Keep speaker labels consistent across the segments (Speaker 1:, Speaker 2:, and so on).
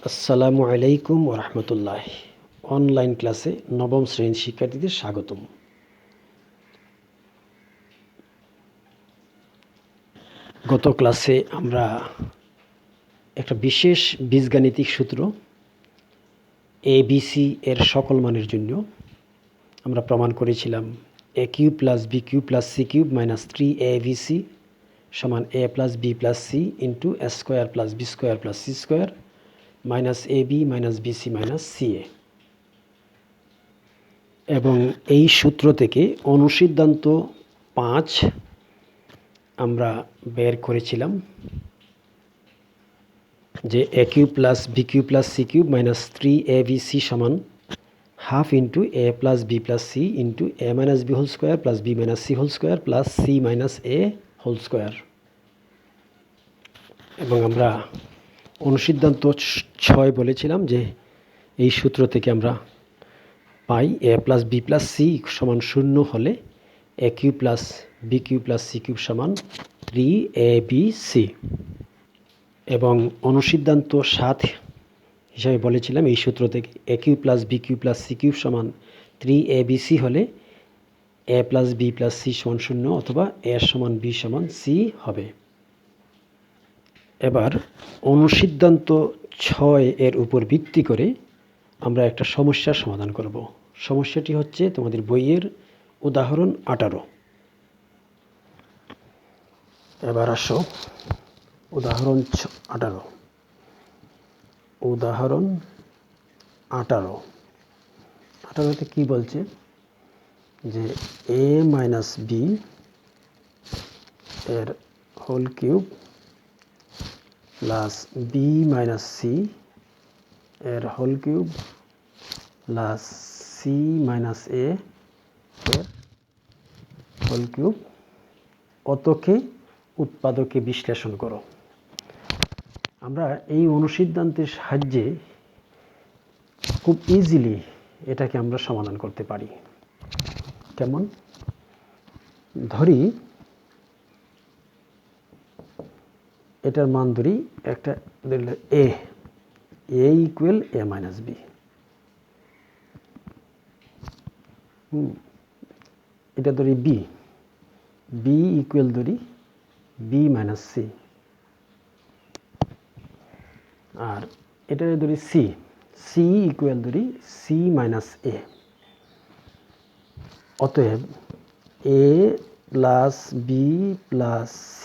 Speaker 1: আসসালামু আলাইকুম ওয়া রাহমাতুল্লাহ। অনলাইন ক্লাসে নবম শ্রেণীর শিক্ষার্থীদের স্বাগতম। গত ক্লাসে আমরা একটা বিশেষ বীজগাণিতিক সূত্র ABC এর সকল মানের জন্য আমরা প্রমাণ করেছিলাম a cube plus b cube plus c cube minus 3abc সমান a plus b plus c into a square plus b square plus c square minus ab minus bc minus ca। এবং এই সূত্র থেকে অনুসিদ্ধান্ত 5 আমরা বের করেছিলাম যে a cube plus b cube plus c cube minus 3abc সমান half into a plus b plus c into a minus b whole square plus b minus c whole square plus c minus a whole square. এবং আমরা অনুসিদ্ধান্ত 6 বলেছিলাম যে এই সূত্র থেকে আমরা পাই a plus b plus c সমান 0 হলে a cube plus b cube plus c cube সমান 3abc। এবং অনুসিদ্ধান্ত 7 হিসাবে বলেছিলাম এই সূত্র থেকে a cube plus b cube plus c cube সমান 3abc হলে a plus b plus c সমান 0 অথবা a সমান b সমান c হবে। এবার অনুসিদ্ধান্ত 6 এর উপর ভিত্তি করে আমরা একটা সমস্যার সমাধান করব। সমস্যাটি হচ্ছে তোমাদের বইয়ের উদাহরণ 18। এবার আসো উদাহরণ 18। উদাহরণ 18তে কি বলছে যে a মাইনাস b এর whole cube plus b minus c এর whole cube plus c minus a এর হোল কিউব অতকে উৎপাদকে বিশ্লেষণ করো। আমরা এই অনুসিদ্ধান্তের সাহায্যে খুব ইজিলি এটাকে আমরা সমাধান করতে পারি। কেমন? ধরি এটার মান ধরি একটা a equal a minus b। এটা ধরি b ইকুয়াল ধরি b মাইনাস c। আর এটা ধরি c ইকুয়াল ধরি c মাইনাস a। অতএব a plus b plus c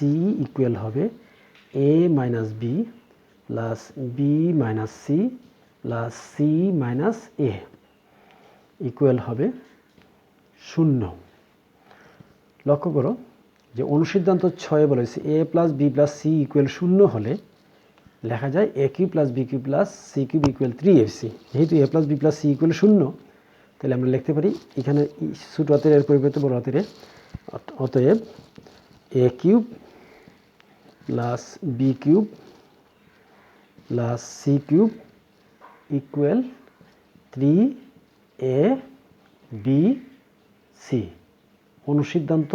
Speaker 1: equal হবে a minus b plus b minus c plus c minus a equal হবে 0। লক্ষ্য করো যে অনুসিদ্ধান্ত 6 বলেছে a plus b plus c equal 0 হলে লেখা যায় a cube plus b cube plus c cube equal 3abc। যেহেতু a plus b plus c equal 0, তাহলে আমরা লিখতে পারি এখানে ছোট হাতের এর পরিবর্তে বড় হাতের। অতএব a cube plus b cube plus c cube equal 3abc। অনুসিদ্ধান্ত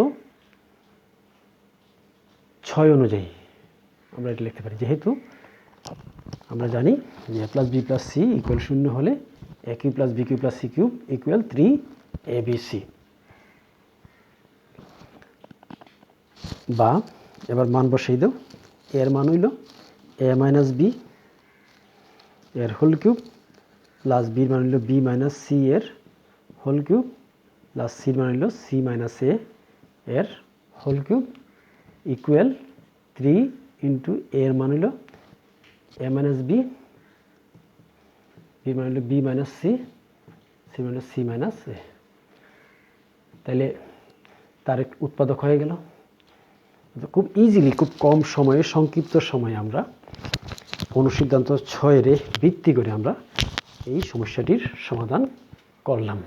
Speaker 1: 6 অনুযায়ী আমরা এটা লিখতে পারি, যেহেতু আমরা জানি যে a plus b plus c equal 0 হলে a cube plus b cube plus c cube equal 3abc। বা এবার মান বসিয়ে দাও। এর মান হইল a মাইনাস b এর হোল কিউব প্লাস b মান হইল b মাইনাস c এর হোল কিউব প্লাস c মান হইল c মাইনাস a এর হোল কিউব ইকুয়াল 3 ইন্টু এর মান হইল a মাইনাস b মান হইল b মাইনাস c মান হইল c মাইনাস a। তাহলে তার উৎপাদক হয়ে গেল। খুব ইজিলি, খুব কম সময়ে, সংক্ষিপ্ত সময়ে আমরা অনুসিদ্ধান্ত 6 এর ভিত্তি করে আমরা এই সমস্যাটির সমাধান করলাম।